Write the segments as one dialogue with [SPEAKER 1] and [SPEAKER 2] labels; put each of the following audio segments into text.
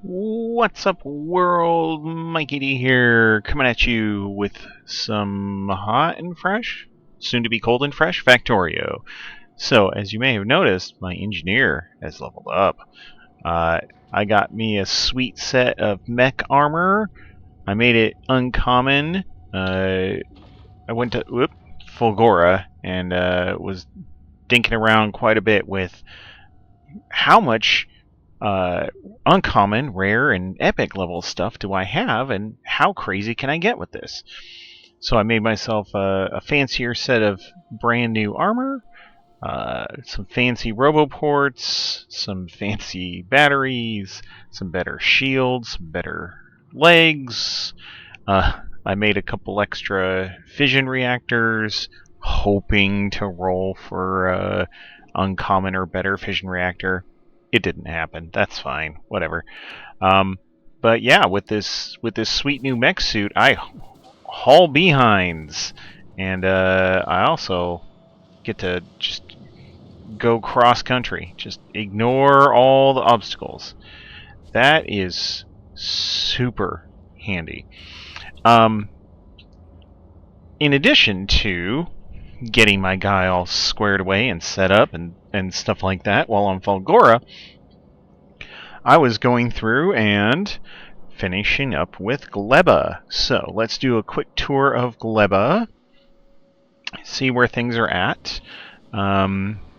[SPEAKER 1] What's up, world? Mikey D here, coming at you with some hot and fresh, soon to be cold and fresh Factorio. So, as you may have noticed, my engineer has leveled up. I got me a sweet set of mech armor. I made it uncommon. I went to Fulgora and was dinking around quite a bit with how much uncommon, rare, and epic level stuff do I have, and how crazy can I get with this? So I made myself a fancier set of brand new armor, some fancy roboports, some fancy batteries, some better shields, some better legs. I made a couple extra fission reactors, hoping to roll for uncommon or better fission reactor. It didn't happen. That's fine. Whatever. But yeah, with this sweet new mech suit, I haul behinds, and I also get to just go cross country. Just ignore all the obstacles. That is super handy. In addition to getting my guy all squared away and set up and stuff like that while on Fulgora, I was going through and finishing up with Gleba. So let's do a quick tour of Gleba, see where things are at.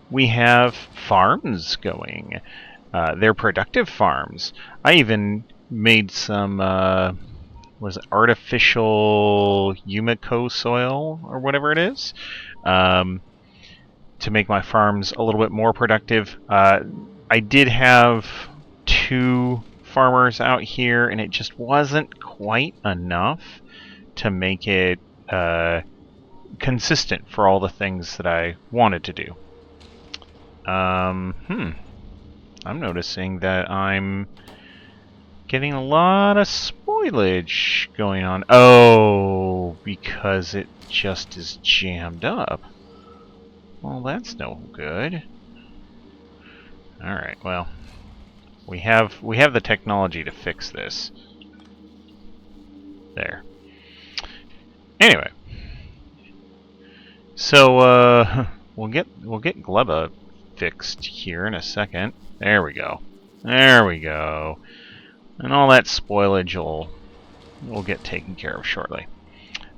[SPEAKER 1] We have farms going. They're productive farms. I even made some artificial Yumiko soil or whatever it is, to make my farms a little bit more productive. I did have 2 farmers out here, and it just wasn't quite enough to make it consistent for all the things that I wanted to do. I'm noticing that I'm getting a lot of spoilage going on. Oh, because it just is jammed up. Well, that's no good. Alright, well, we have the technology to fix this. There. Anyway. So we'll get Gleba fixed here in a second. There we go. There we go. And all that spoilage will get taken care of shortly.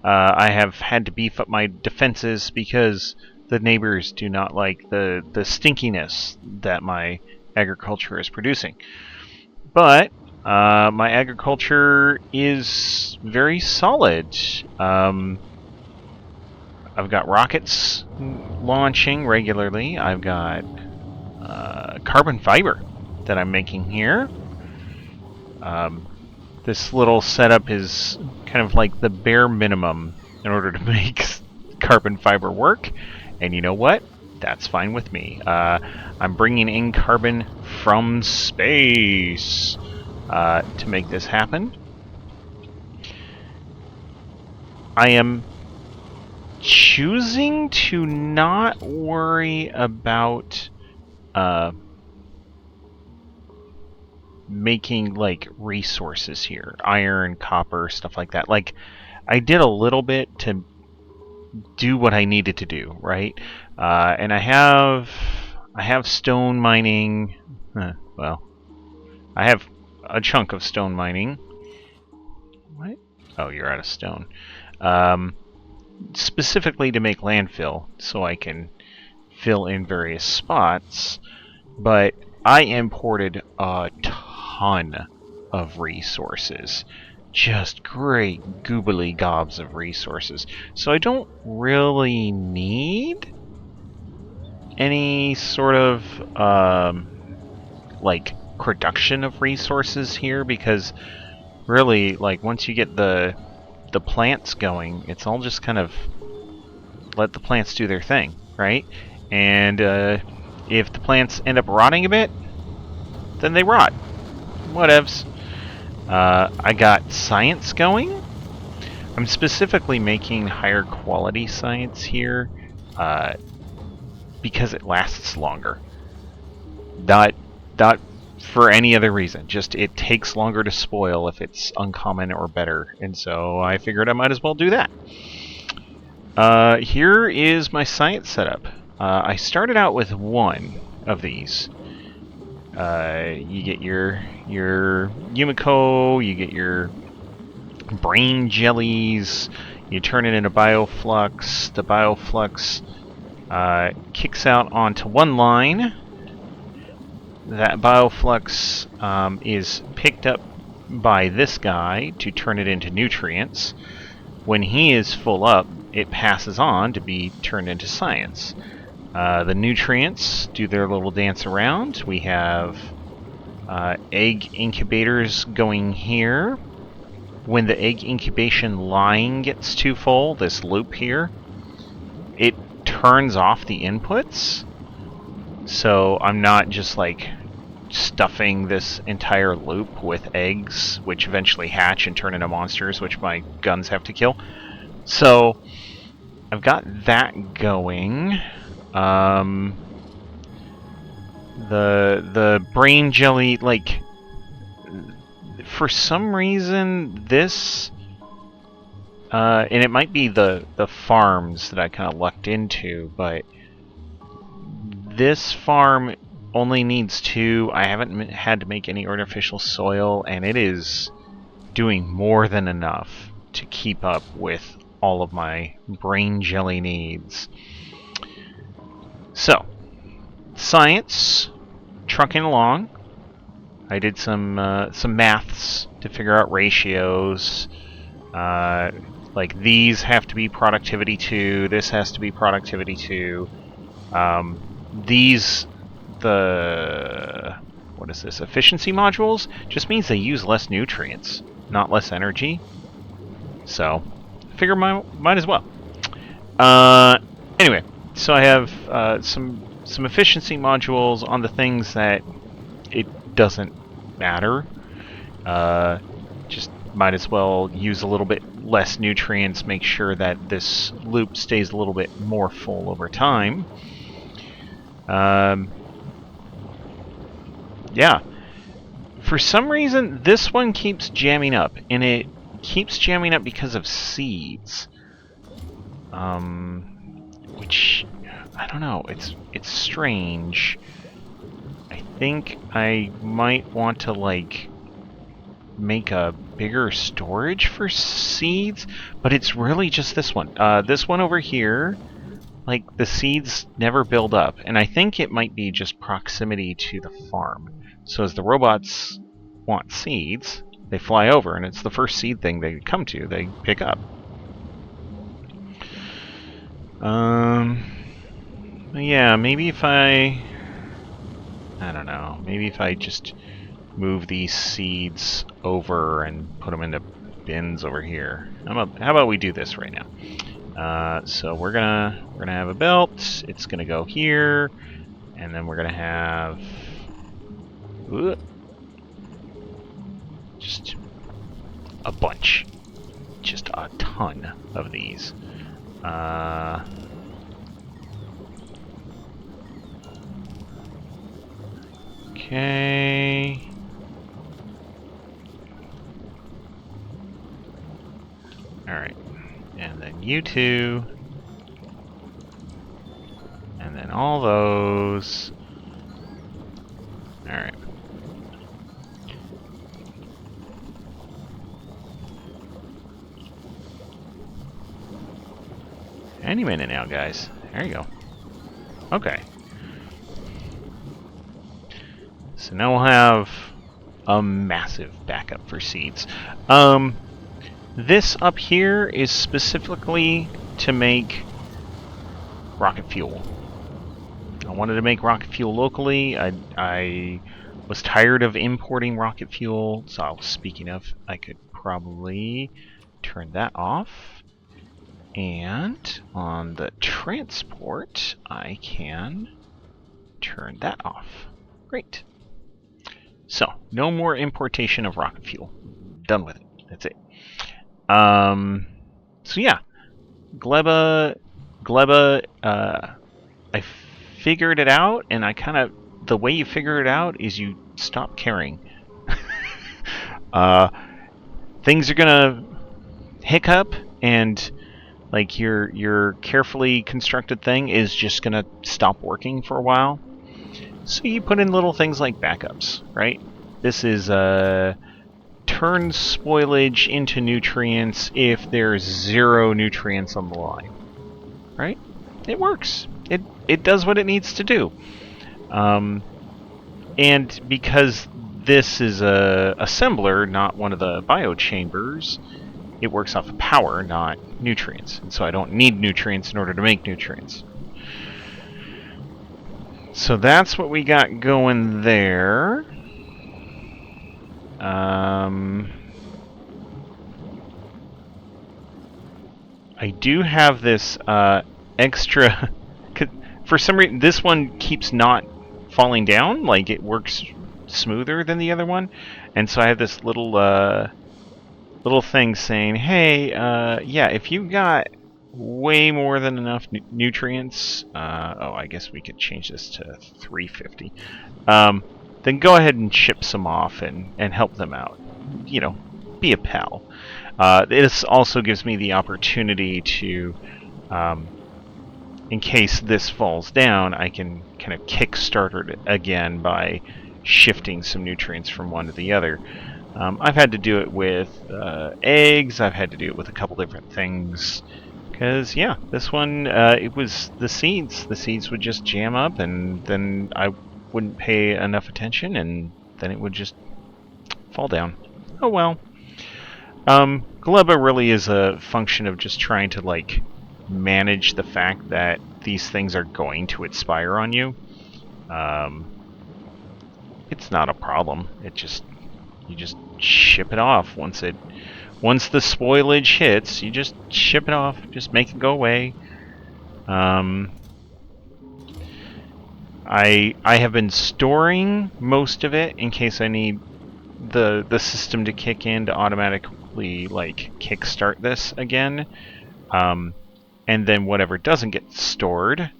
[SPEAKER 1] I have had to beef up my defenses because the neighbors do not like the stinkiness that my agriculture is producing. But my agriculture is very solid. I've got rockets launching regularly. I've got carbon fiber that I'm making here. This little setup is kind of like the bare minimum in order to make carbon fiber work. And you know what? That's fine with me. I'm bringing in carbon from space to make this happen. I am choosing to not worry about making like resources here, iron, copper, stuff like that. Like, I did a little bit to do what I needed to do, right? And I have stone mining. Well, I have a chunk of stone mining. What? Oh, you're out of stone. Specifically to make landfill, so I can fill in various spots. But I imported a ton of resources. Just great goobly gobs of resources. So I don't really need any sort of like production of resources here, because really, like, once you get the plants going, it's all just kind of let the plants do their thing, right? And if the plants end up rotting a bit, then they rot. Whatevs. I got science going. I'm specifically making higher quality science here because it lasts longer. Not for any other reason. Just it takes longer to spoil if it's uncommon or better, and so I figured I might as well do that. Here is my science setup. I started out with one of these. You get your Yumiko, you get your brain jellies, you turn it into bioflux. The bioflux kicks out onto one line. That bioflux is picked up by this guy to turn it into nutrients. When he is full up, it passes on to be turned into science. The nutrients do their little dance around. We have egg incubators going here. When the egg incubation line gets too full, this loop here, it turns off the inputs. So I'm not just like stuffing this entire loop with eggs, which eventually hatch and turn into monsters, which my guns have to kill. So I've got that going. The brain jelly, like, for some reason this, and it might be the farms that I kind of lucked into, but this farm only needs 2. I haven't had to make any artificial soil, and it is doing more than enough to keep up with all of my brain jelly needs. So, science, trucking along. I did some maths to figure out ratios. Like these have to be productivity 2. This has to be productivity 2. These, what is this? Efficiency modules just means they use less nutrients, not less energy. So, I figure might as well. Anyway, so I have some efficiency modules on the things that it doesn't matter. Just might as well use a little bit less nutrients, make sure that this loop stays a little bit more full over time. Yeah. For some reason, this one keeps jamming up, and it keeps jamming up because of seeds. Which, I don't know, it's strange. I think I might want to, like, make a bigger storage for seeds, but it's really just this one. This one over here, like, the seeds never build up, and I think it might be just proximity to the farm. So as the robots want seeds, they fly over, and it's the first seed thing they come to, they pick up. Yeah, maybe if I don't know, maybe if I just move these seeds over and put them into bins over here. How about we do this right now? So we're gonna have a belt. It's gonna go here, and then we're gonna have just a bunch, just a ton of these. Okay. Alright. And then you two. And then all those. Alright. Any minute now, guys. There you go. Okay. So now we'll have a massive backup for seeds. This up here is specifically to make rocket fuel. I wanted to make rocket fuel locally. I was tired of importing rocket fuel, so speaking of, I could probably turn that off. And on the transport, I can turn that off. Great. So, no more importation of rocket fuel. Done with it. That's it. So yeah, Gleba, I figured it out, and the way you figure it out is you stop caring. Things are gonna hiccup, and like your carefully constructed thing is just gonna stop working for a while. So you put in little things like backups, right? This is turn spoilage into nutrients if there's 0 nutrients on the line, right? It works. It does what it needs to do. And because this is a assembler, not one of the biochambers, it works off of power, not nutrients. And so I don't need nutrients in order to make nutrients. So that's what we got going there. I do have this extra... For some reason, this one keeps not falling down. Like, it works smoother than the other one. And so I have this little little thing saying, hey, yeah, if you got way more than enough nutrients... oh, I guess we could change this to 350. Then go ahead and ship some off and help them out. You know, be a pal. This also gives me the opportunity to, in case this falls down, I can kind of kickstart it again by shifting some nutrients from one to the other. I've had to do it with eggs. I've had to do it with a couple different things. Because, yeah, this one, it was the seeds. The seeds would just jam up, and then I wouldn't pay enough attention, and then it would just fall down. Oh well. Gleba really is a function of just trying to, like, manage the fact that these things are going to expire on you. It's not a problem. You just ship it off once the spoilage hits. You just ship it off. Just make it go away. I have been storing most of it in case I need the system to kick in to automatically, like, kickstart this again. And then whatever doesn't get stored,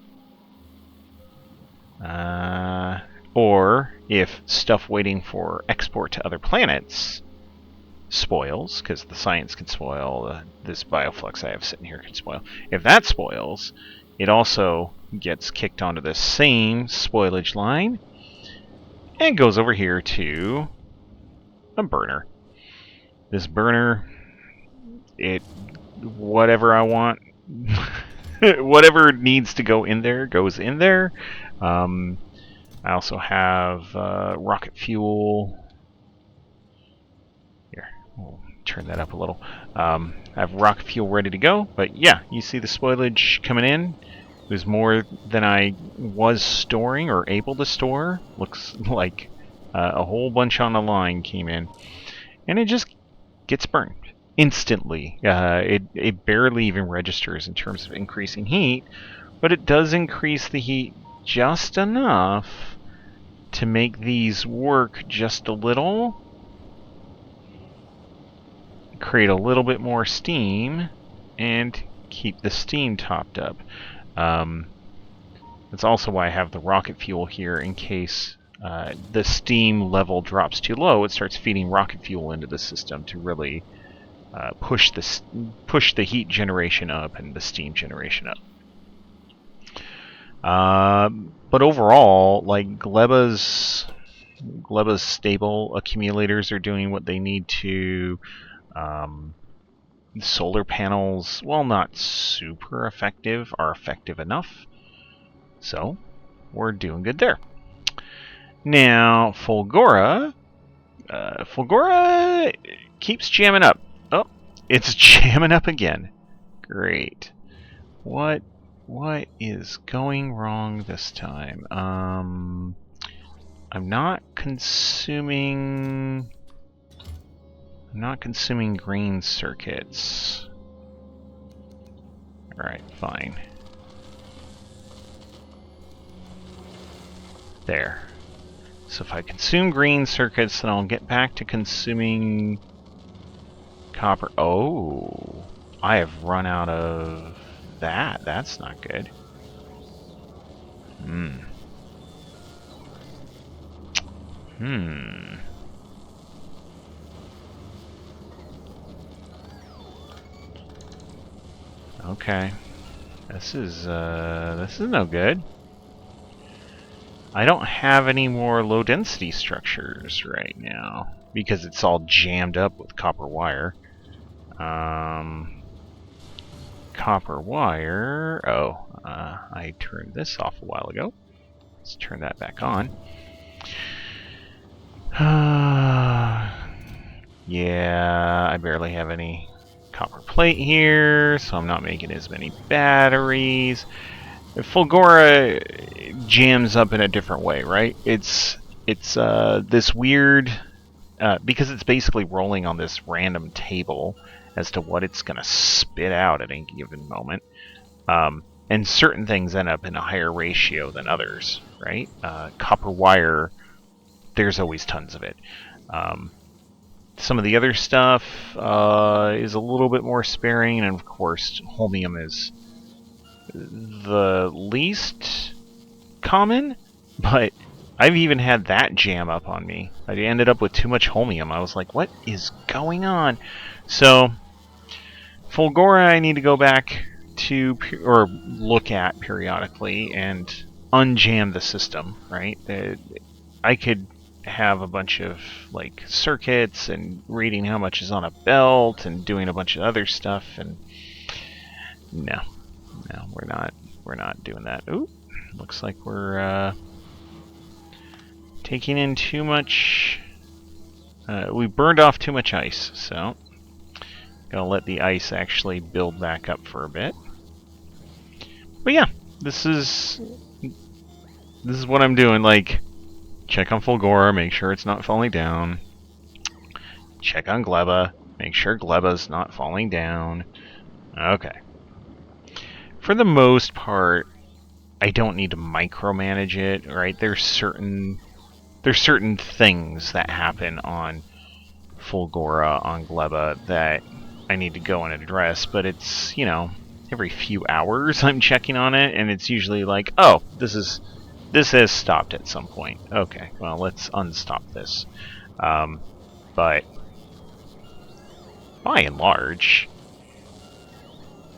[SPEAKER 1] or if stuff waiting for export to other planets spoils, because the science can spoil, this bioflux I have sitting here can spoil. If that spoils, it also gets kicked onto the same spoilage line and goes over here to a burner. This burner, whatever I want, whatever needs to go in there goes in there. I also have rocket fuel. Here, we'll turn that up a little. I have rocket fuel ready to go, but yeah, you see the spoilage coming in. It was more than I was storing or able to store. Looks like a whole bunch on the line came in. And it just gets burned instantly. It barely even registers in terms of increasing heat, but it does increase the heat just enough to make these work just a little. Create a little bit more steam and keep the steam topped up. That's also why I have the rocket fuel here, in case the steam level drops too low. It starts feeding rocket fuel into the system to really push the heat generation up and the steam generation up. But overall, like, Gleba's stable accumulators are doing what they need to. Solar panels, while not super effective, are effective enough. So, we're doing good there. Now, Fulgora keeps jamming up. Oh, it's jamming up again. Great. What is going wrong this time? I'm not consuming green circuits. Alright, fine. There. So if I consume green circuits, then I'll get back to consuming copper. Oh, I have run out of that. That's not good. Hmm. Okay. This is no good. I don't have any more low density structures right now because it's all jammed up with copper wire. Copper wire. Oh, I turned this off a while ago. Let's turn that back on. Yeah, I barely have any copper plate here, so I'm not making as many batteries. Fulgora jams up in a different way, right? It's this weird because it's basically rolling on this random table as to what it's going to spit out at any given moment. And certain things end up in a higher ratio than others, right? Copper wire, there's always tons of it. Some of the other stuff is a little bit more sparing, and of course, holmium is the least common, but I've even had that jam up on me. I ended up with too much holmium. I was like, what is going on? So, Fulgora I need to go back to, or look at periodically, and unjam the system, right? I could have a bunch of like circuits and reading how much is on a belt and doing a bunch of other stuff, and no, we're not doing that. Ooh, looks like we're taking in too much. We burned off too much ice, so gonna let the ice actually build back up for a bit. But yeah, this is what I'm doing. Like, check on Fulgora, make sure it's not falling down. Check on Gleba, make sure Gleba's not falling down. Okay. For the most part, I don't need to micromanage it, right? There's certain things that happen on Fulgora, on Gleba, that I need to go and address, but it's, you know, every few hours I'm checking on it, and it's usually like, oh, this has stopped at some point. Okay, well, let's unstop this. But by and large,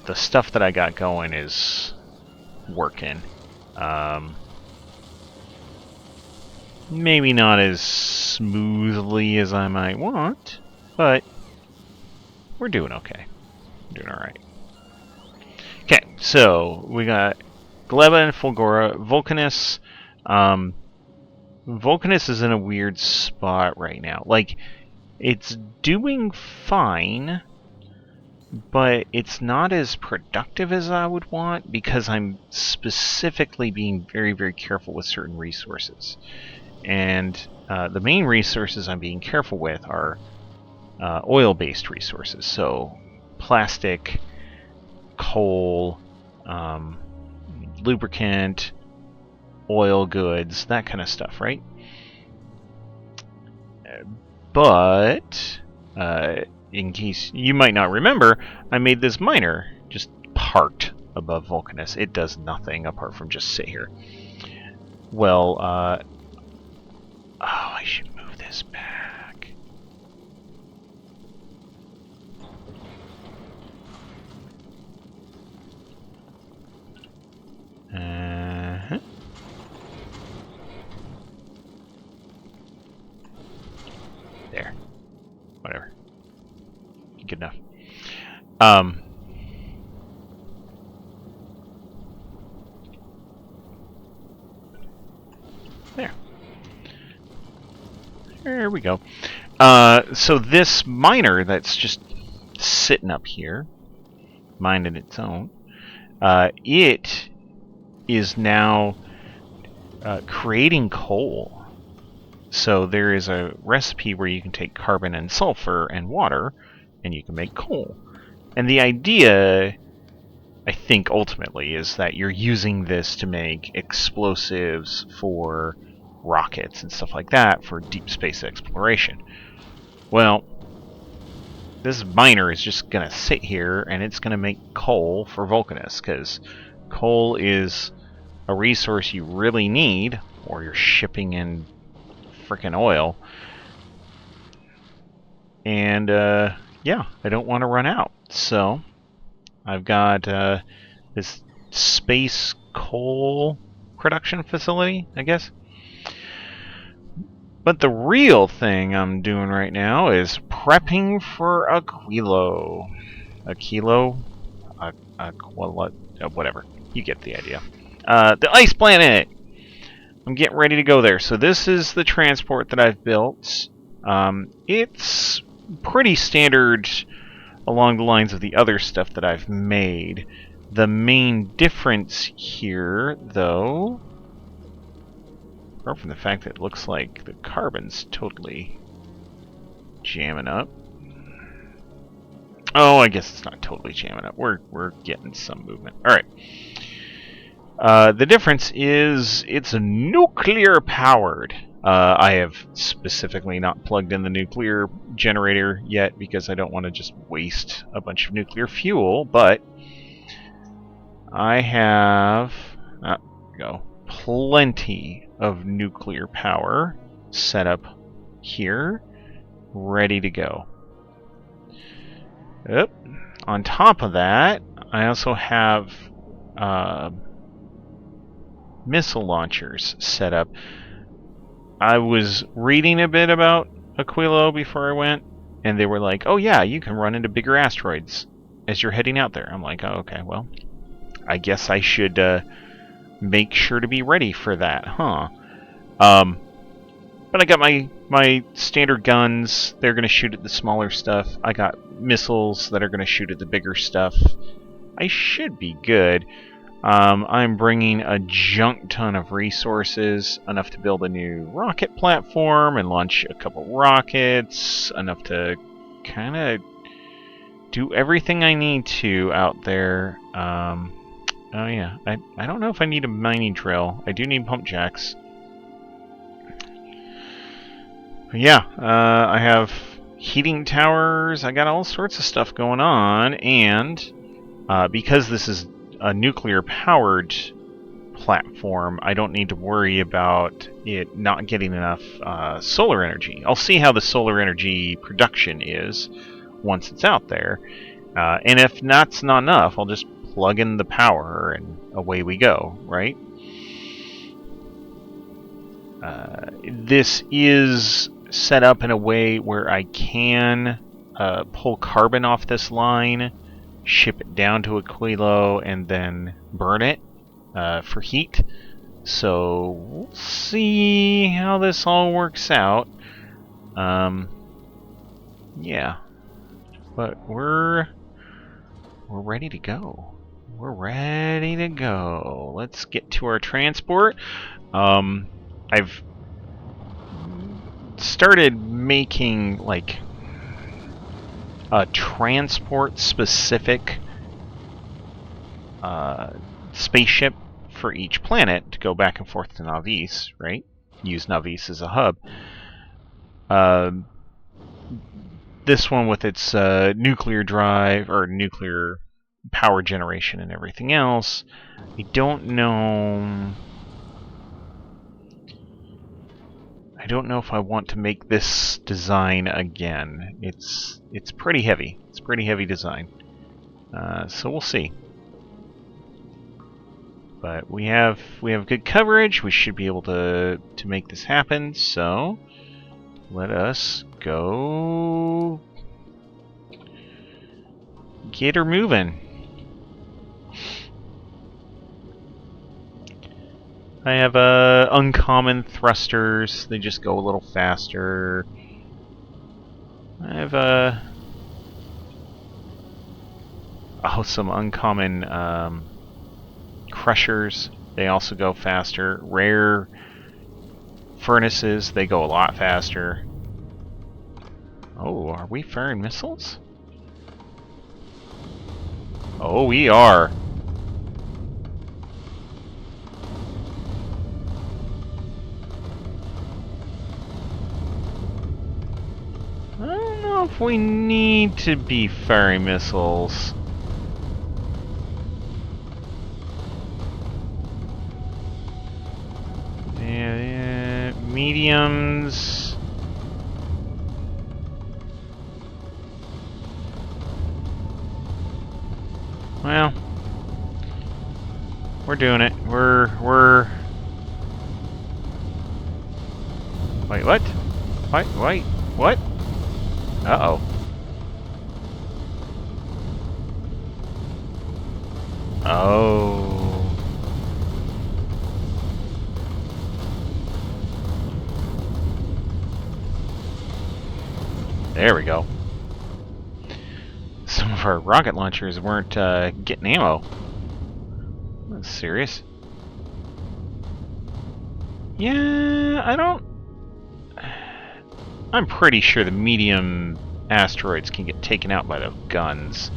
[SPEAKER 1] the stuff that I got going is working. Maybe not as smoothly as I might want, but we're doing okay. We're doing alright. Okay, so we got Gleba and Fulgora. Vulcanus. Vulcanus is in a weird spot right now. Like, it's doing fine, but it's not as productive as I would want because I'm specifically being very, very careful with certain resources. And the main resources I'm being careful with are oil-based resources. So plastic, coal, lubricant, oil goods, that kind of stuff, right? But in case you might not remember, I made this miner just parked above Vulcanus. It does nothing apart from just sit here. Well, oh, I should move this back. There. Whatever. Good enough. There. There we go. So this miner that's just sitting up here, minding its own, it is now creating coal. So there is a recipe where you can take carbon and sulfur and water, and you can make coal. And the idea, I think, ultimately, is that you're using this to make explosives for rockets and stuff like that for deep space exploration. Well, this miner is just going to sit here, and it's going to make coal for Vulcanus, because coal is a resource you really need, or you're shipping in frickin' oil. And, yeah, I don't want to run out. So, I've got this space coal production facility, I guess. But the real thing I'm doing right now is prepping for Aquilo. Aquilo? Whatever. You get the idea. The ice planet! I'm getting ready to go there. So this is the transport that I've built. It's pretty standard along the lines of the other stuff that I've made. The main difference here, though, apart from the fact that it looks like the carbon's totally jamming up. Oh, I guess it's not totally jamming up. We're getting some movement. All right. The difference is it's nuclear powered. I have specifically not plugged in the nuclear generator yet because I don't want to just waste a bunch of nuclear fuel, but I have plenty of nuclear power set up here, ready to go. Yep. On top of that, I also have missile launchers set up. I was reading a bit about Aquilo before I went, and they were like, oh yeah, you can run into bigger asteroids as you're heading out there. I'm like, oh, okay, well, I guess I should make sure to be ready for that, huh? But I got my standard guns. They're going to shoot at the smaller stuff. I got missiles that are going to shoot at the bigger stuff. I should be good. I'm bringing a junk ton of resources, enough to build a new rocket platform and launch a couple rockets, enough to kind of do everything I need to out there. Oh yeah, I don't know if I need a mining drill. I do need pump jacks. But yeah, I have heating towers. I got all sorts of stuff going on, and because this is a nuclear-powered platform, I don't need to worry about it not getting enough solar energy. I'll see how the solar energy production is once it's out there, and if that's not enough, I'll just plug in the power and away we go, right? This is set up in a way where I can pull carbon off this line, ship it down to Aquilo, and then burn it for heat. So we'll see how this all works out. Yeah, but we're ready to go. We're ready to go. Let's get to our transport. I've started making like a transport specific spaceship for each planet to go back and forth to Navis, right? Use Navis as a hub. This one with its nuclear drive or nuclear power generation and everything else, I don't know. I don't know if I want to make this design again. It's pretty heavy. It's a pretty heavy design. So we'll see. But we have good coverage. We should be able to make this happen. So let us go get her moving. I have uncommon thrusters. They just go a little faster. I have some uncommon crushers. They also go faster. Rare furnaces. They go a lot faster. Oh, are we firing missiles? Oh, we are. I don't know if we need to be firing missiles. Yeah, mediums. Well, we're doing it. We're... Wait, what? Wait, what? Uh-oh. Oh. There we go. Some of our rocket launchers weren't getting ammo. That's serious. Yeah, I'm pretty sure the medium asteroids can get taken out by the guns.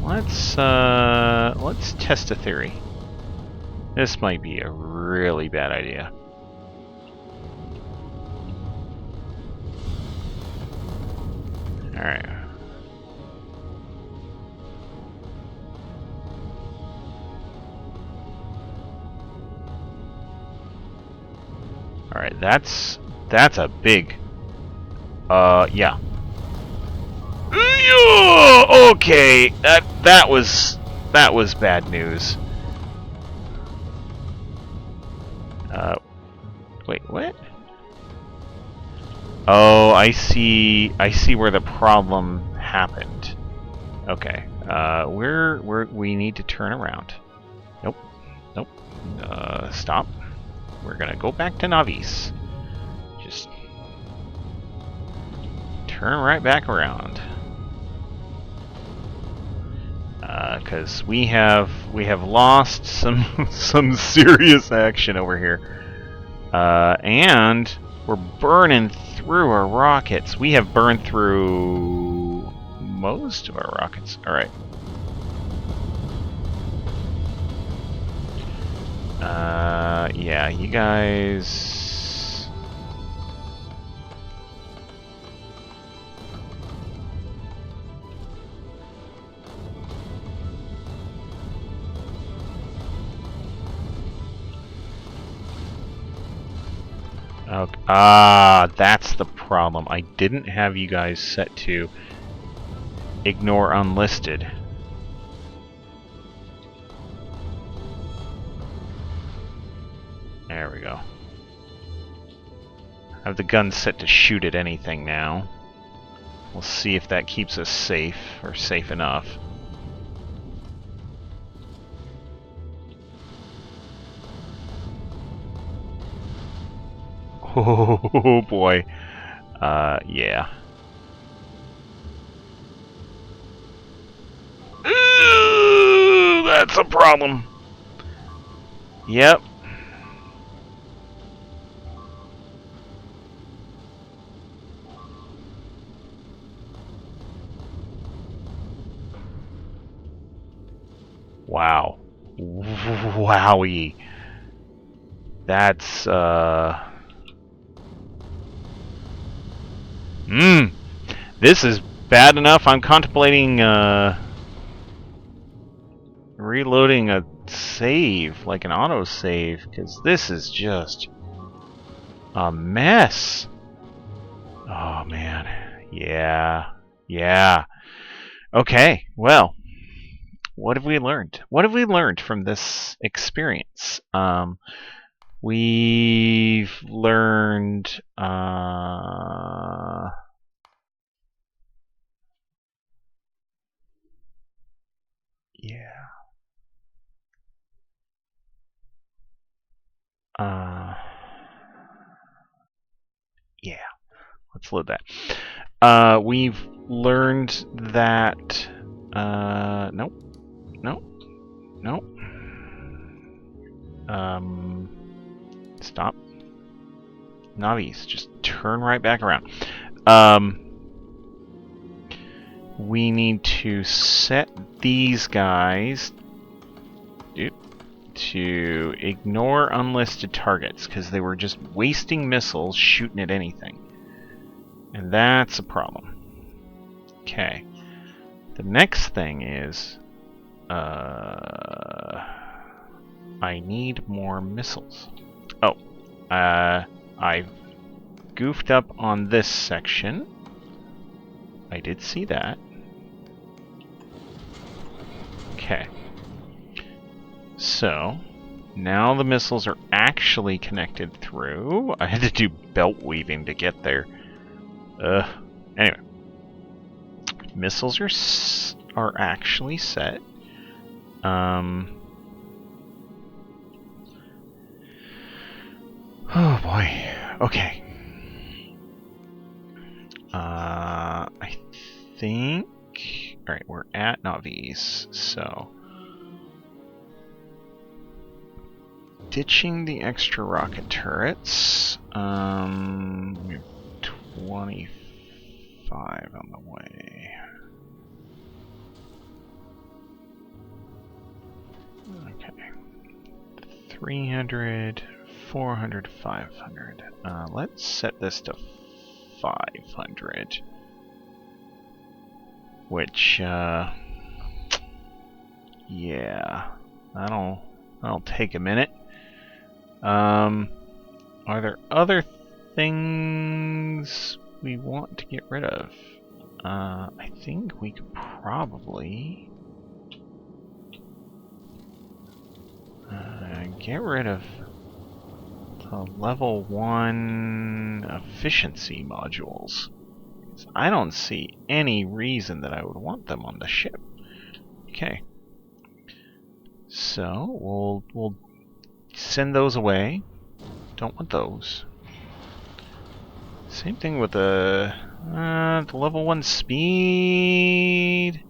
[SPEAKER 1] Let's test a theory. This might be a really bad idea. Alright. Alright, that's a big... yeah. Okay, that was bad news. Wait, what? Oh, I see where the problem happened. Okay, we need to turn around. Nope, nope. Stop. We're gonna go back to Navis. Just turn right back around. Because we have lost some serious action over here, and we're burning through our rockets. We have burned through most of our rockets. All right. Yeah, you guys. Okay. That's the problem. I didn't have you guys set to ignore unlisted. There we go. I have the gun set to shoot at anything now. We'll see if that keeps us safe, or safe enough. Oh boy. Yeah. Ooh, that's a problem. Yep. Wow. Wowie. That's, this is bad enough. I'm contemplating, reloading a save, like an autosave, because this is just a mess. Oh, man. Yeah. Yeah. Okay, well, what have we learned? What have we learned from this experience? We've learned, yeah. Yeah. Let's load that. We've learned that, nope. Nope. Nope. Stop. Navis, just turn right back around. We need to set these guys to ignore unlisted targets, because they were just wasting missiles shooting at anything. And that's a problem. Okay. The next thing is, I need more missiles. Oh, I goofed up on this section. I did see that. Okay. So, now the missiles are actually connected through. I had to do belt weaving to get there. Anyway. Missiles are actually set. Oh boy. Okay. I think... Alright, we're at Navis, so... Ditching the extra rocket turrets. We have 25 on the way. Okay. 300, 400, 500. Let's set this to 500. Which, yeah. That'll take a minute. Are there other things we want to get rid of? I think we could probably get rid of the level 1 efficiency modules. I don't see any reason that I would want them on the ship. Okay. So, we'll send those away. Don't want those. Same thing with the level 1 speed.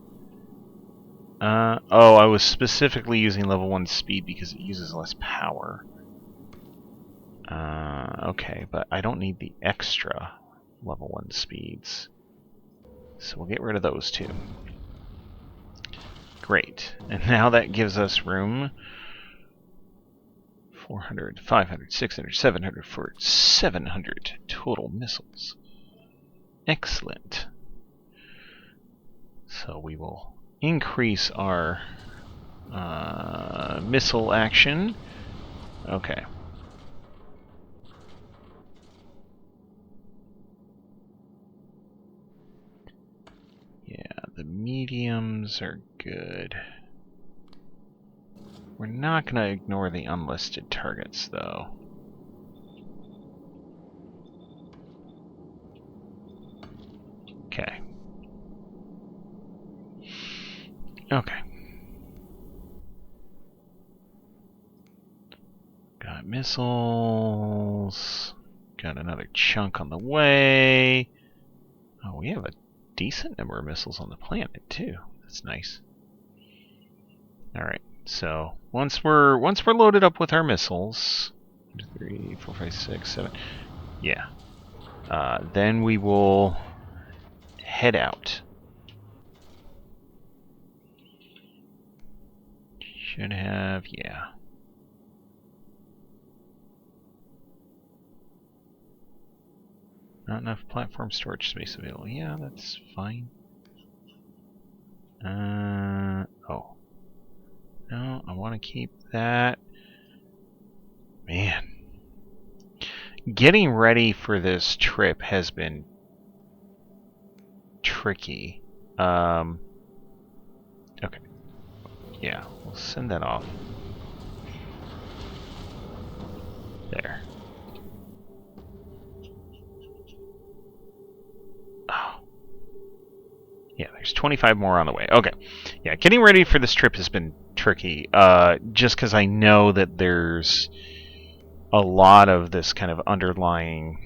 [SPEAKER 1] Oh, I was specifically using level 1 speed because it uses less power. Okay, but I don't need the extra level 1 speeds. So we'll get rid of those too. Great. And now that gives us room 400, 500, 600, 700 for 700 total missiles. Excellent. So we will increase our missile action. Okay. Yeah, the mediums are good. We're not going to ignore the unlisted targets, though. Okay. Okay. Got missiles. Got another chunk on the way. Oh, we have a decent number of missiles on the planet, too. That's nice. Alright, so once we're loaded up with our missiles, 1, 2, 3, 4, 5, 6, 7, yeah. Then we will head out. Should have, yeah. Not enough platform storage space available. Yeah, that's fine. Oh. No, I want to keep that. Man. Getting ready for this trip has been tricky. Okay. Yeah, we'll send that off. There. Oh. Yeah, there's 25 more on the way. Okay. Yeah, getting ready for this trip has been tricky. Just because I know that there's a lot of this kind of underlying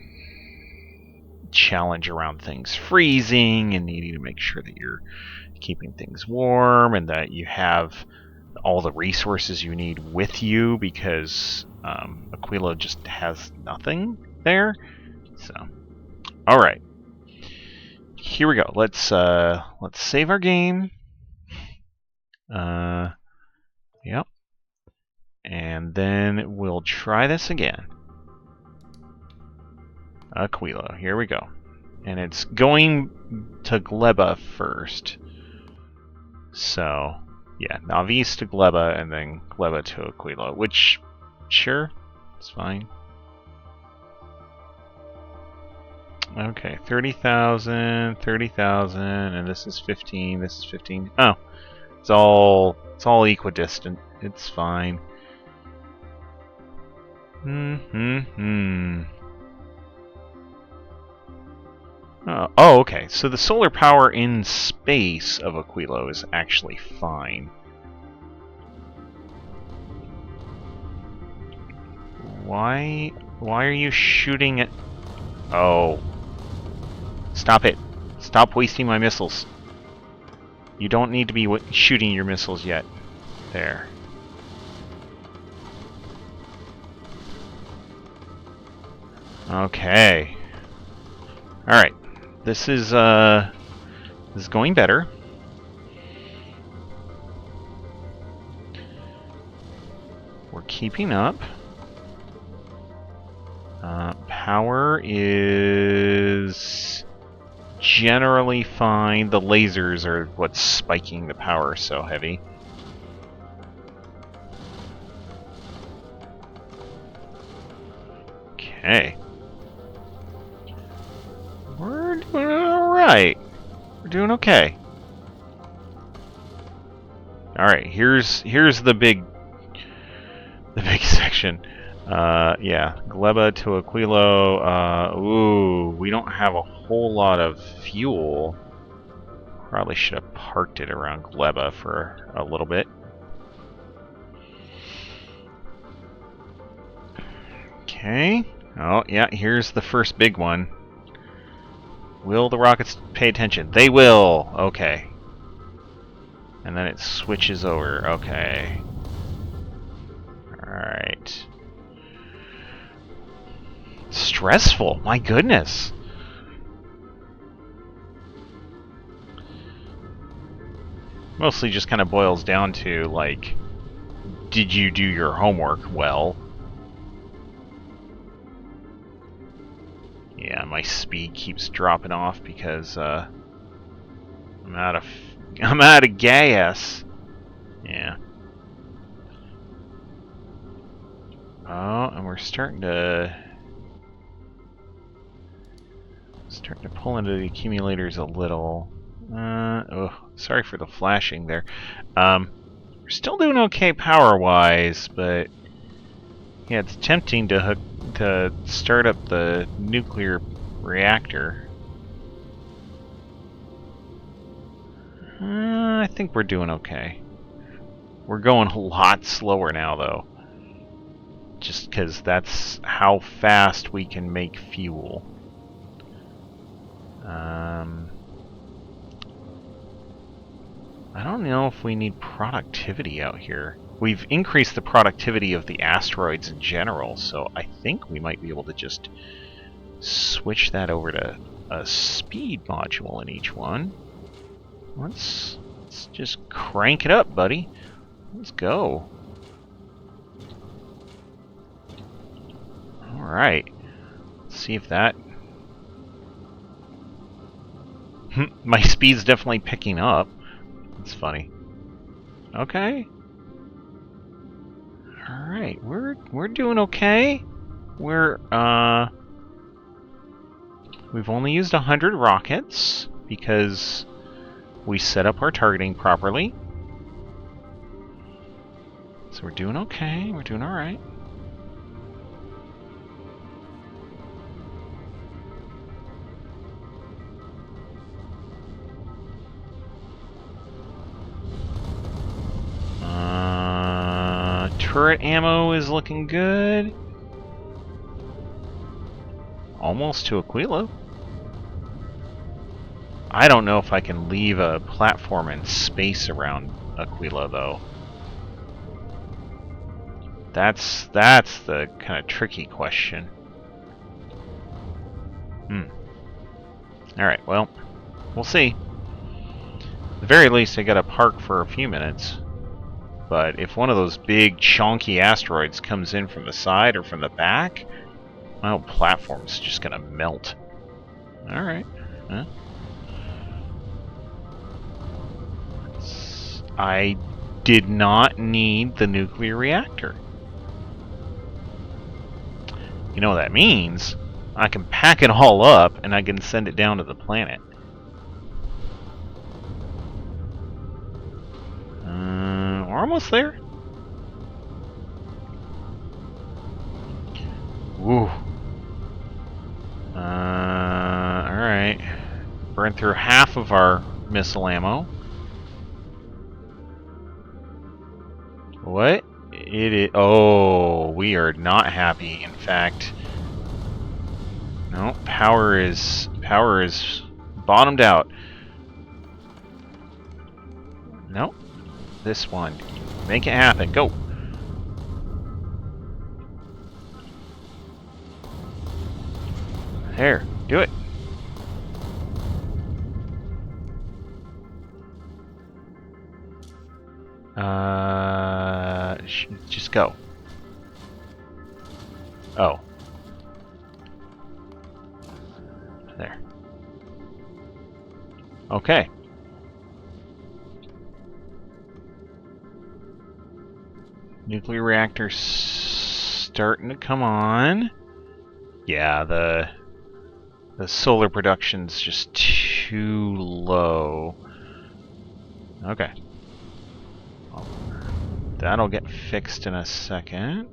[SPEAKER 1] challenge around things freezing and needing to make sure that you're keeping things warm and that you have all the resources you need with you, because Aquilo just has nothing there. So, all right, here we go. Let's save our game. Yep, and then we'll try this again. Aquilo, here we go. And it's going to Gleba first. So, yeah, Navis to Gleba and then Gleba to Aquilo, which, sure, it's fine. Okay, 30,000, 30,000, and this is 15, this is 15. Oh, it's all equidistant. It's fine. Oh, okay. So the solar power in space of Aquilo is actually fine. Why are you shooting at... Oh. Stop it. Stop wasting my missiles. You don't need to be shooting your missiles yet. There. Okay. Alright. This is going better. We're keeping up. Power is generally fine. The lasers are what's spiking the power so heavy. Okay. We're doing alright. We're doing okay. Alright, here's the big section. Yeah, Gleba to Aquilo. Ooh, we don't have a whole lot of fuel. Probably should have parked it around Gleba for a little bit. Okay. Oh, yeah, here's the first big one. Will the rockets pay attention? They will! Okay. And then it switches over. Okay. Alright. Stressful, my goodness. Mostly just kind of boils down to, like, did you do your homework well? Yeah, my speed keeps dropping off because I'm out of gas. Yeah. Oh, and we're starting to pull into the accumulators a little. Oh, sorry for the flashing there. We're still doing okay power-wise, but yeah, it's tempting to start up the nuclear reactor. I think we're doing okay. We're going a lot slower now, though. Just because that's how fast we can make fuel. I don't know if we need productivity out here. We've increased the productivity of the asteroids in general, so I think we might be able to just switch that over to a speed module in each one. Let's just crank it up, buddy. Let's go. Alright. Let's see if that... My speed's definitely picking up. That's funny. Okay. Alright, we're doing okay. We've only used 100 rockets because we set up our targeting properly. So we're doing okay. We're doing alright. Turret ammo is looking good. Almost to Aquilo. I don't know if I can leave a platform in space around Aquilo, though. That's the kind of tricky question. Alright, well, we'll see. At the very least, I gotta park for a few minutes. But if one of those big, chonky asteroids comes in from the side or from the back, my whole platform's just gonna melt. Alright. Huh? I did not need the nuclear reactor. You know what that means? I can pack it all up and I can send it down to the planet. We're almost there. Woo. Alright. Burned through half of our missile ammo. What? It is. Oh, we are not happy. In fact, no, power is bottomed out. No, this one. Make it happen. Go. There, do it. Just go. Oh. There. Okay. Nuclear reactors starting to come on. Yeah, the solar production's just too low. Okay. That'll get fixed in a second.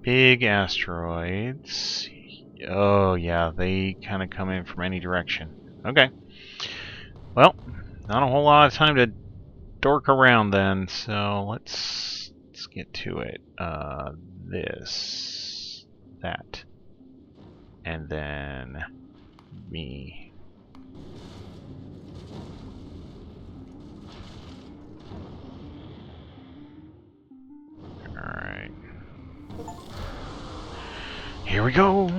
[SPEAKER 1] Big asteroids. Oh yeah, they kind of come in from any direction. Okay. Well, not a whole lot of time to dork around then, so let's get to it. This, that, and then me. Alright. Here we go!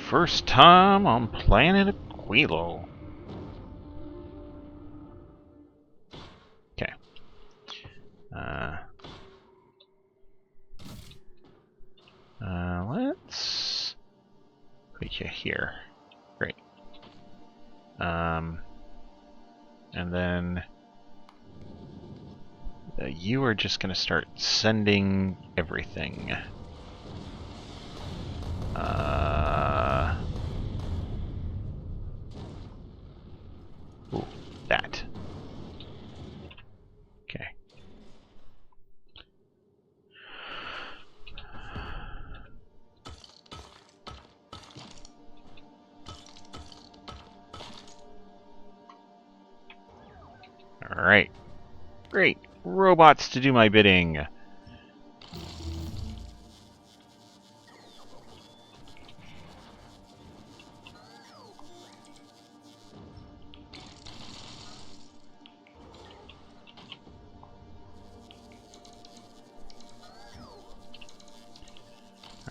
[SPEAKER 1] First time on planet Aquilo. Okay. Let's put you here. Great. And then you are just going to start sending everything. Ooh, that. Okay. Alright. Great. Robots to do my bidding.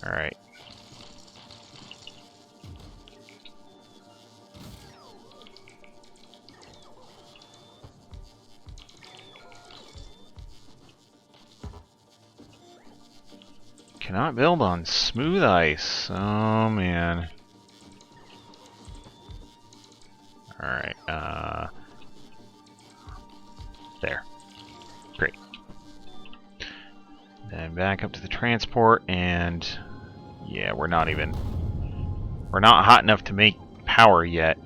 [SPEAKER 1] Alright. Cannot build on smooth ice. Oh man. Alright, there. Great. Then back up to the transport, and yeah, we're not hot enough to make power yet,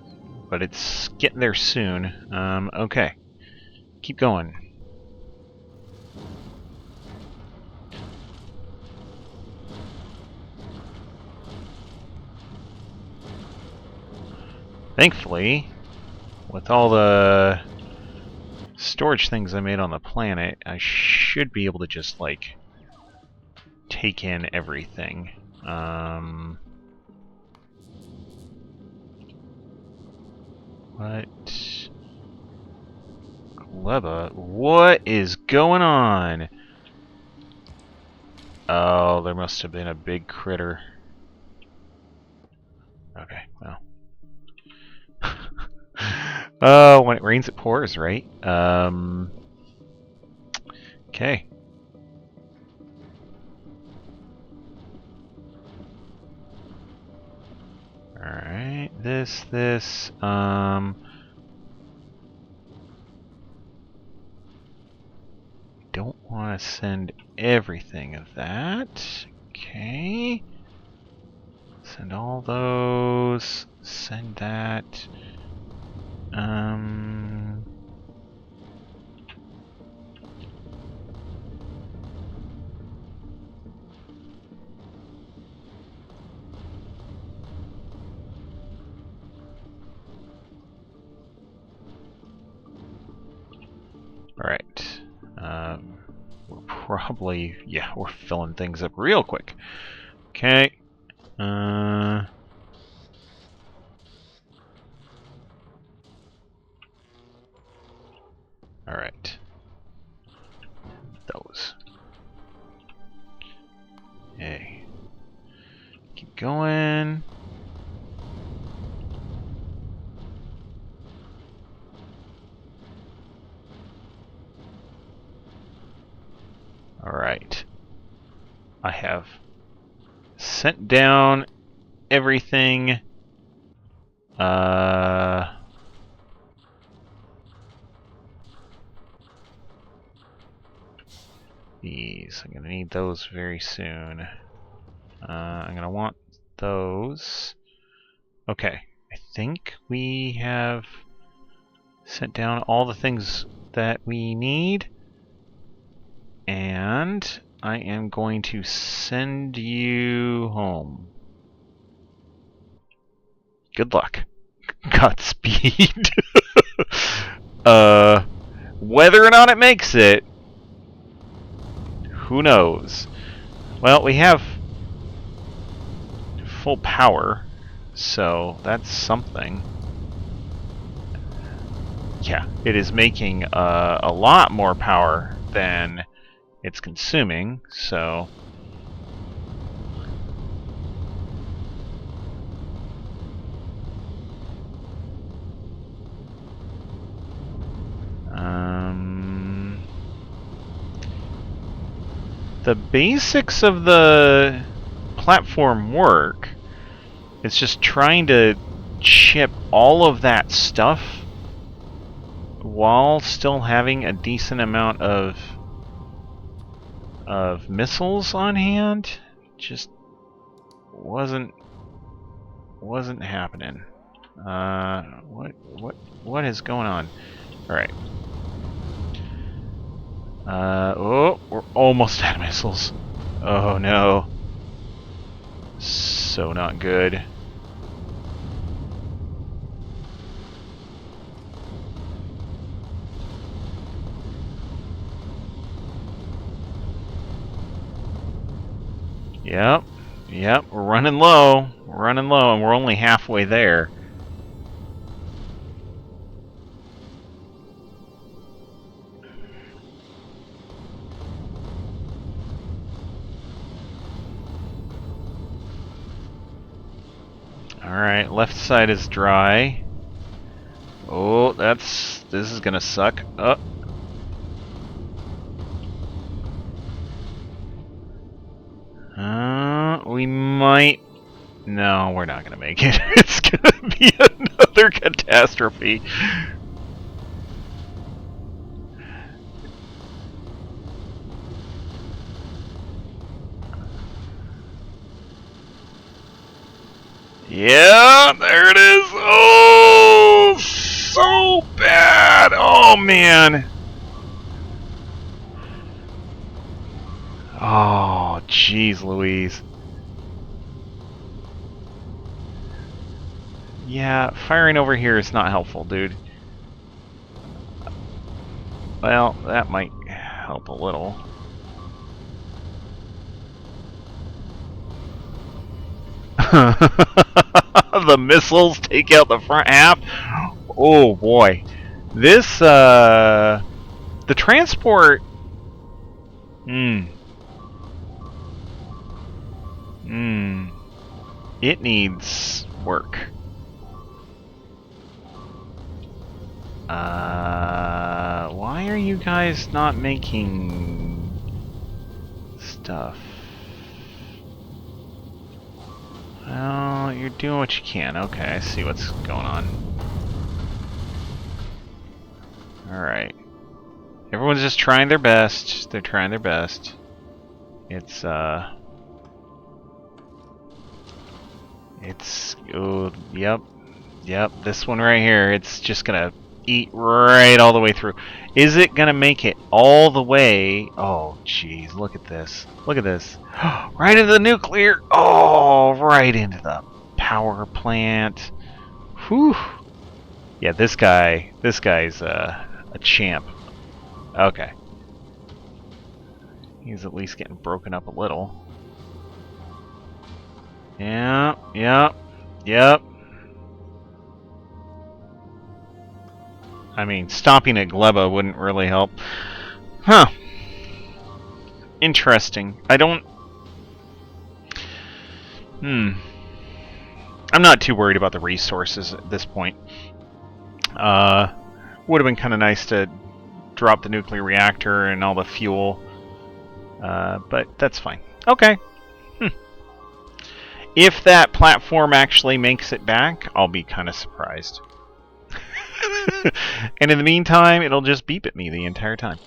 [SPEAKER 1] but it's getting there soon. Okay. Keep going. Thankfully, with all the storage things I made on the planet, I should be able to just, like, take in everything. What? Gleba? What is going on? Oh, there must have been a big critter. Okay, well. Oh, when it rains it pours, right? Okay. Alright, this, don't want to send everything of that. Okay. Send all those. Send that. Alright. We're probably... yeah, we're filling things up real quick. Okay. Alright. Those. Hey. Keep going. Alright. I have sent down everything. These. I'm going to need those very soon. I'm going to want those. Okay. I think we have sent down all the things that we need. And I am going to send you home. Good luck. Godspeed. Whether or not it makes it, who knows? Well, we have full power, so that's something. Yeah, it is making a lot more power than it's consuming, so... the basics of the platform work. It's just trying to chip all of that stuff while still having a decent amount of missiles on hand. Just wasn't happening. What is going on? All right. Oh, we're almost out of missiles. Oh no. So not good. Yep, we're running low. We're running low, and we're only halfway there. Alright, left side is dry. Oh, this is gonna suck. Oh. We might... No, we're not gonna make it. It's gonna be another catastrophe. Yeah, there it is. Oh, so bad. Oh, man. Oh, jeez Louise. Yeah, firing over here is not helpful, dude. Well, that might help a little. The missiles take out the front half. Oh boy, this the transport. It needs work. Why are you guys not making stuff? Well, you're doing what you can. Okay, I see what's going on. Alright. Everyone's just trying their best. They're trying their best. It's, It's... Oh, yep. Yep, this one right here. It's just gonna eat right all the way through. Is it gonna make it all the way? Oh, jeez, look at this. Look at this. Right into the nuclear. Oh, right into the power plant. Whew. Yeah, this guy's a champ. Okay. He's at least getting broken up a little. Yeah, yep, yep. I mean, stopping at Gleba wouldn't really help. Huh. Interesting. I don't... I'm not too worried about the resources at this point. Would have been kind of nice to drop the nuclear reactor and all the fuel. But that's fine. Okay. If that platform actually makes it back, I'll be kind of surprised. And in the meantime, it'll just beep at me the entire time.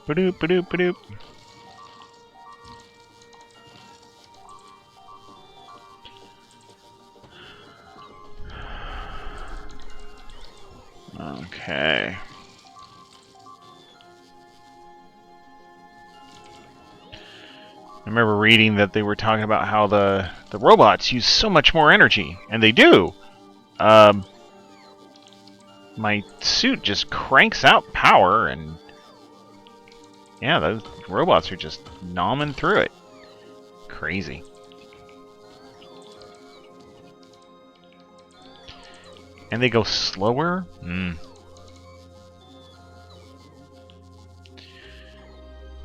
[SPEAKER 1] Ba-doop, ba-doop, ba-doop. Okay. I remember reading that they were talking about how the robots use so much more energy, and they do. My suit just cranks out power, and yeah, those robots are just nomming through it. Crazy. And they go slower?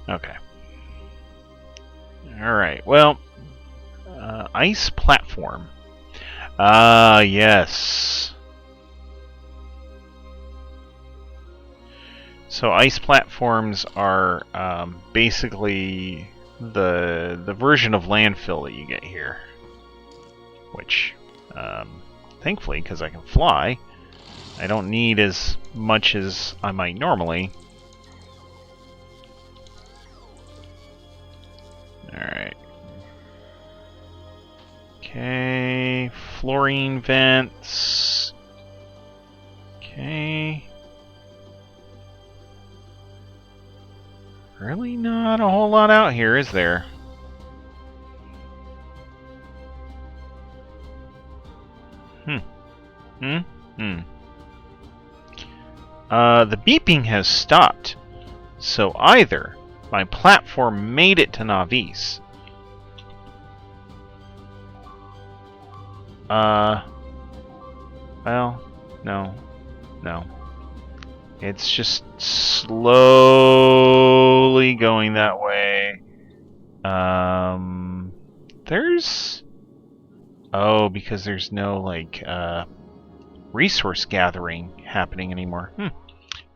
[SPEAKER 1] Okay. Alright, well... ice platform. Yes. So ice platforms are basically the version of landfill that you get here. Which, thankfully, because I can fly, I don't need as much as I might normally. Alright. Okay, fluorine vents. Okay. Really not a whole lot out here, is there? The beeping has stopped. So either my platform made it to Navis. Well, no. It's just slowly going that way. There's... Oh, because there's no, like, resource gathering happening anymore.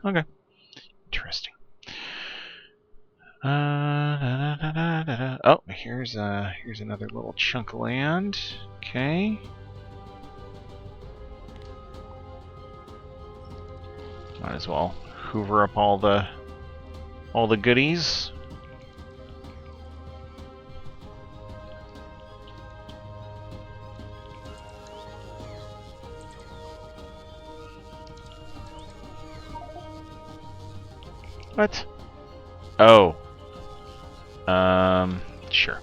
[SPEAKER 1] Okay. Interesting. Oh, here's another little chunk of land. Okay. Might as well hoover up all the goodies. What? Oh. Sure.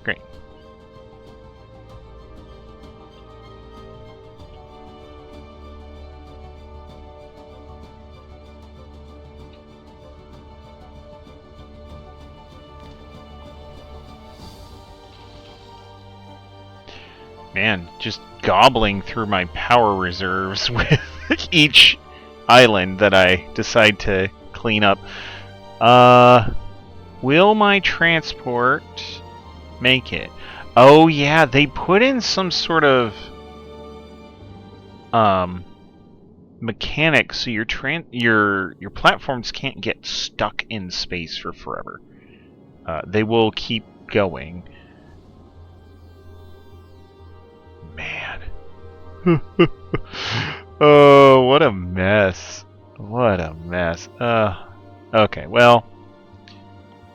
[SPEAKER 1] Great. Man, just gobbling through my power reserves with each island that I decide to clean up. Will my transport make it? Oh yeah, they put in some sort of mechanics so your platforms can't get stuck in space for forever. They will keep going. Man. Oh, what a mess. What a mess. Okay, well,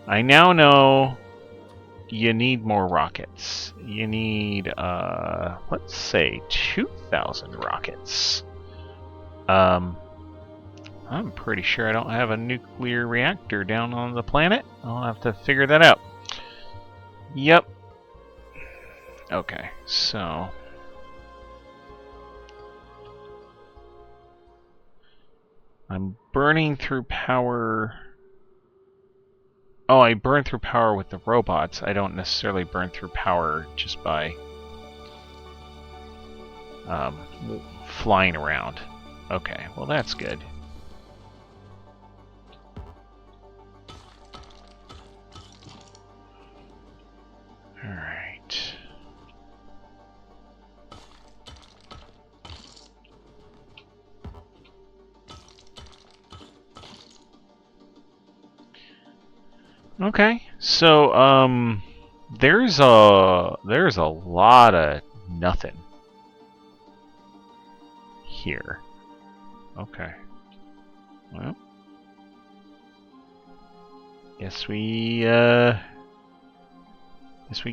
[SPEAKER 1] I now know you need more rockets. You need, let's say 2,000 rockets. I'm pretty sure I don't have a nuclear reactor down on the planet. I'll have to figure that out. Yep. Okay, so... I'm burning through power... Oh, I burn through power with the robots. I don't necessarily burn through power just by flying around. Okay, well that's good. Alright. Okay, so there's a lot of nothing here. Okay. Well, guess we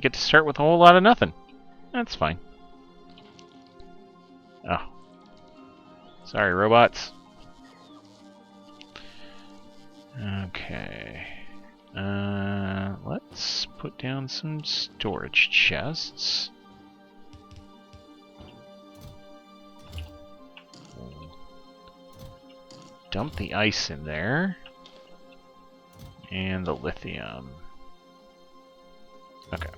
[SPEAKER 1] get to start with a whole lot of nothing. That's fine. Oh, sorry, robots. Okay. Let's put down some storage chests. Dump the ice in there. And the lithium. Okay.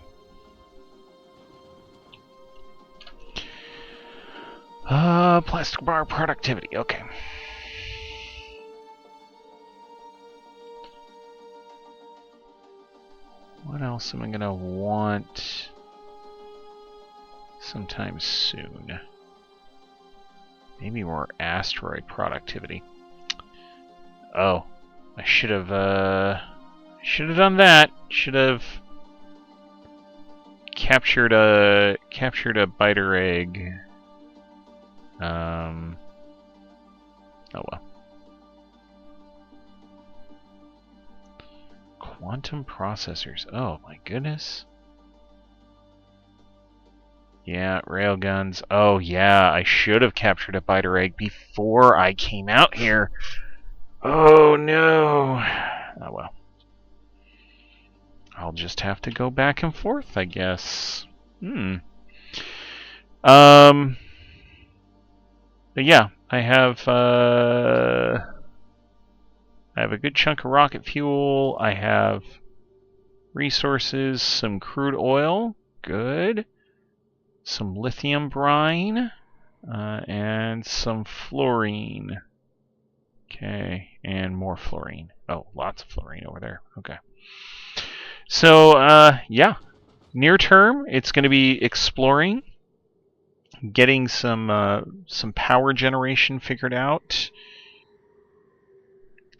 [SPEAKER 1] Plastic bar productivity. Okay. What else am I gonna want sometime soon? Maybe more asteroid productivity. Oh, I should have done that. Should have captured a biter egg. Oh well. Quantum processors. Oh my goodness. Yeah, railguns. Oh yeah, I should have captured a biter egg before I came out here. Oh no. Oh well. I'll just have to go back and forth, I guess. But yeah, I have a good chunk of rocket fuel. I have resources, some crude oil, good. Some lithium brine, and some fluorine. Okay, and more fluorine. Oh, lots of fluorine over there. Okay. So, yeah. Near term, it's going to be exploring, getting some power generation figured out.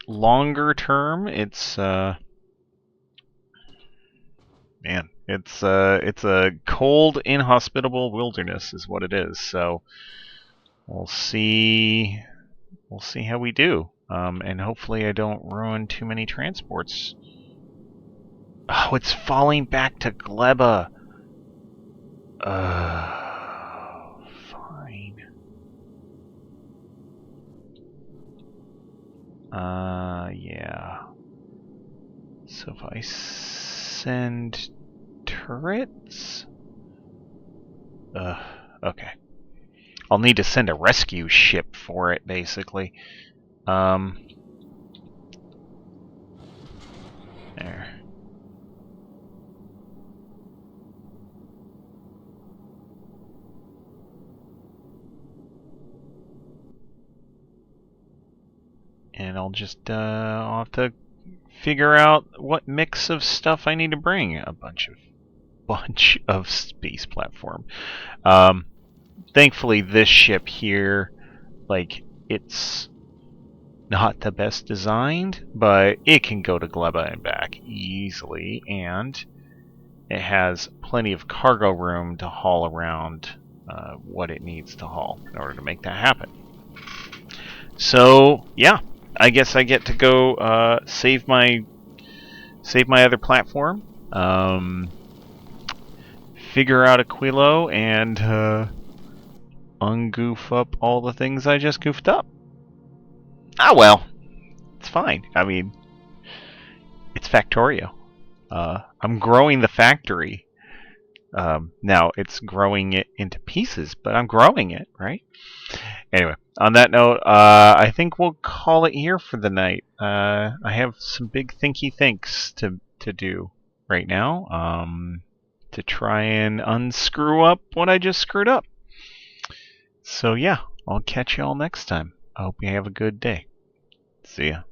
[SPEAKER 1] Longer term, it's man, it's a cold, inhospitable wilderness, is what it is. So we'll see how we do, and hopefully I don't ruin too many transports. Oh, it's falling back to Gleba. Fine. Yeah. So if I send turrets? Okay. I'll need to send a rescue ship for it, basically. There. And I'll just, I'll have to figure out what mix of stuff I need to bring. A bunch of space platform. Thankfully, this ship here, like, it's not the best designed, but it can go to Gleba and back easily, and it has plenty of cargo room to haul around what it needs to haul in order to make that happen. So yeah, I guess I get to go save my other platform, figure out Aquilo, and ungoof up all the things I just goofed up. Ah well, it's fine. I mean, it's Factorio. I'm growing the factory. Now it's growing it into pieces, but I'm growing it, right? Anyway, on that note, I think we'll call it here for the night. I have some big thinky thinks to do right now, to try and unscrew up what I just screwed up. So yeah, I'll catch you all next time. I hope you have a good day. See ya.